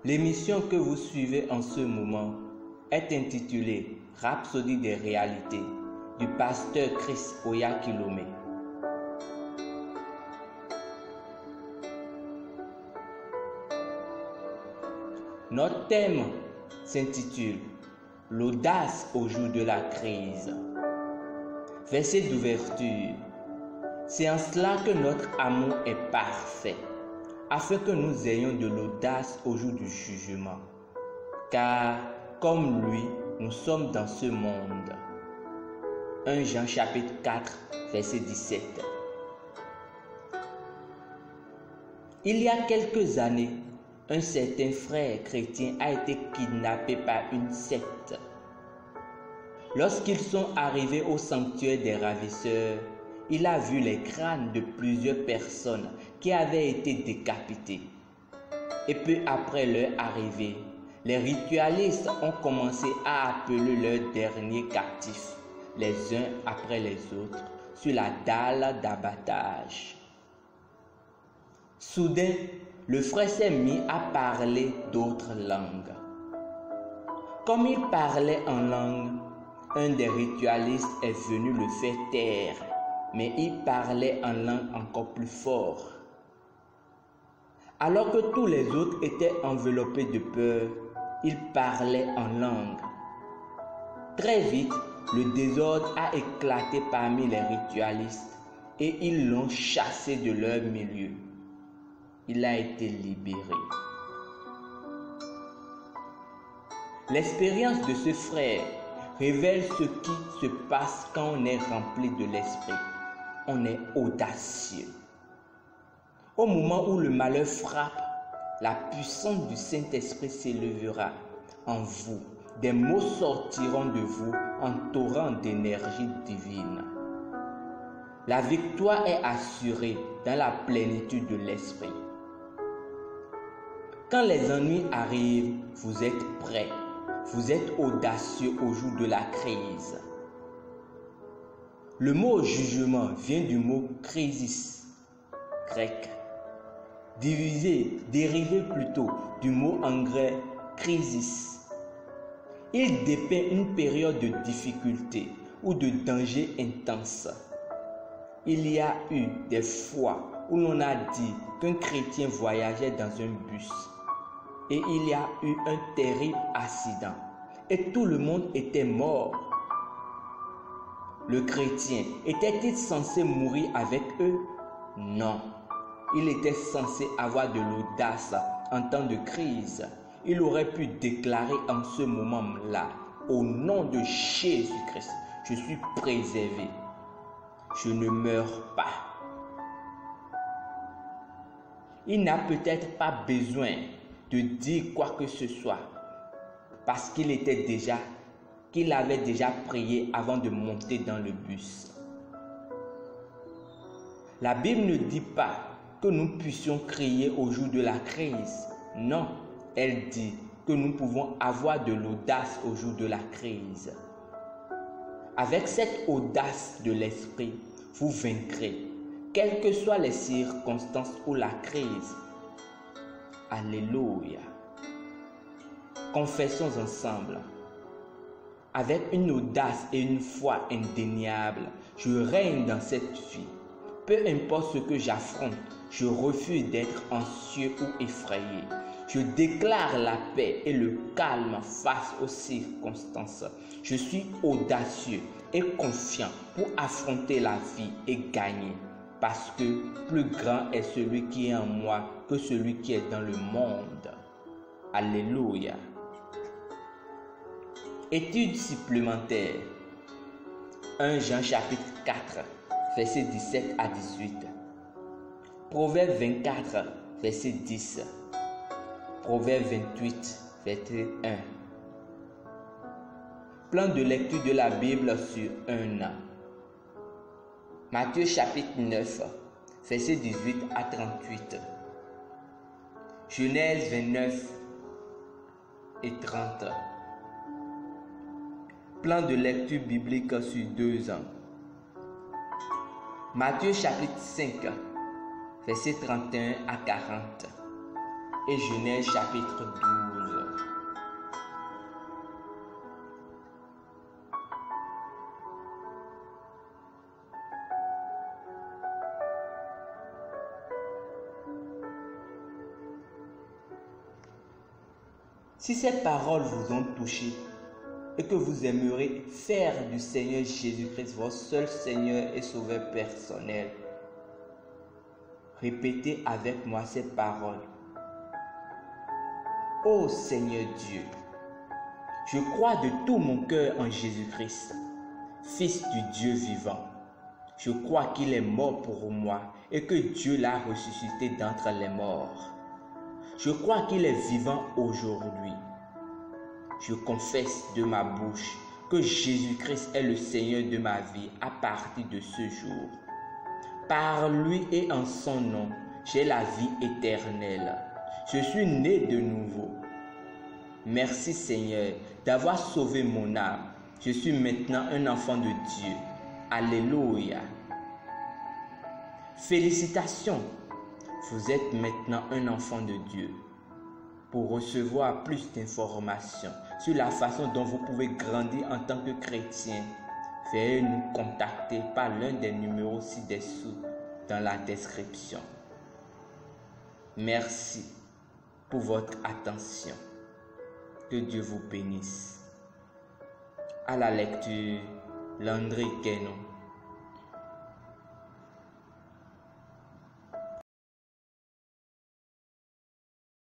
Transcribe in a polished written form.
L'émission que vous suivez en ce moment est intitulée Rhapsodie des réalités du pasteur Chris Oyakhilome. Notre thème s'intitule L'audace au jour de la crise. Verset d'ouverture. C'est en cela que notre amour est parfait, afin que nous ayons de l'audace au jour du jugement. Car, comme lui, nous sommes dans ce monde. 1 Jean chapitre 4, verset 17. Il y a quelques années, un certain frère chrétien a été kidnappé par une secte. Lorsqu'ils sont arrivés au sanctuaire des ravisseurs, il a vu les crânes de plusieurs personnes qui avaient été décapitées. Et peu après leur arrivée, les ritualistes ont commencé à appeler leurs derniers captifs, les uns après les autres, sur la dalle d'abattage. Soudain, le frère s'est mis à parler d'autres langues. Comme il parlait en langue, un des ritualistes est venu le faire taire, mais il parlait en langue encore plus fort. Alors que tous les autres étaient enveloppés de peur, il parlait en langue. Très vite, le désordre a éclaté parmi les ritualistes et ils l'ont chassé de leur milieu. Il a été libéré. L'expérience de ce frère révèle ce qui se passe quand on est rempli de l'esprit. On est audacieux. Au moment où le malheur frappe, la puissance du Saint-Esprit s'élèvera en vous. Des mots sortiront de vous en torrent d'énergie divine. La victoire est assurée dans la plénitude de l'esprit. Quand les ennuis arrivent, vous êtes prêts. Vous êtes audacieux au jour de la crise. Le mot jugement vient du mot crisis, grec, dérivé plutôt du mot anglais crisis. Il dépeint une période de difficulté ou de danger intense. Il y a eu des fois où l'on a dit qu'un chrétien voyageait dans un bus et il y a eu un terrible accident et tout le monde était mort. Le chrétien était-il censé mourir avec eux? Non. Il était censé avoir de l'audace en temps de crise. Il aurait pu déclarer en ce moment-là, au nom de Jésus-Christ, je suis préservé. Je ne meurs pas. Il n'a peut-être pas besoin de dire quoi que ce soit parce qu'il avait déjà prié avant de monter dans le bus. La Bible ne dit pas que nous puissions crier au jour de la crise. Non, elle dit que nous pouvons avoir de l'audace au jour de la crise. Avec cette audace de l'esprit, vous vaincrez, quelles que soient les circonstances ou la crise. Alléluia. Confessons ensemble. Avec une audace et une foi indéniable, je règne dans cette vie. Peu importe ce que j'affronte, je refuse d'être anxieux ou effrayé. Je déclare la paix et le calme face aux circonstances. Je suis audacieux et confiant pour affronter la vie et gagner. Parce que plus grand est celui qui est en moi que celui qui est dans le monde. Alléluia. Étude supplémentaire. 1 Jean chapitre 4, verset 17 à 18. Proverbe 24, verset 10. Proverbe 28, verset 1. Plan de lecture de la Bible sur un an. Matthieu chapitre 9, verset 18 à 38. Genèse 29 et 30. Plan de lecture biblique sur 2 ans. Matthieu chapitre 5, verset 31 à 40. et Genèse chapitre 12. Si ces paroles vous ont touché et que vous aimeriez faire du Seigneur Jésus-Christ votre seul Seigneur et Sauveur personnel, répétez avec moi ces paroles. Ô Seigneur Dieu, je crois de tout mon cœur en Jésus-Christ, Fils du Dieu vivant. Je crois qu'il est mort pour moi et que Dieu l'a ressuscité d'entre les morts. Je crois qu'il est vivant aujourd'hui. Je confesse de ma bouche que Jésus-Christ est le Seigneur de ma vie à partir de ce jour. Par lui et en son nom, j'ai la vie éternelle. Je suis né de nouveau. Merci Seigneur d'avoir sauvé mon âme. Je suis maintenant un enfant de Dieu. Alléluia. Félicitations. Vous êtes maintenant un enfant de Dieu. Pour recevoir plus d'informations sur la façon dont vous pouvez grandir en tant que chrétien, veuillez nous contacter par l'un des numéros ci-dessous dans la description. Merci pour votre attention. Que Dieu vous bénisse. À la lecture, Landry Guénon.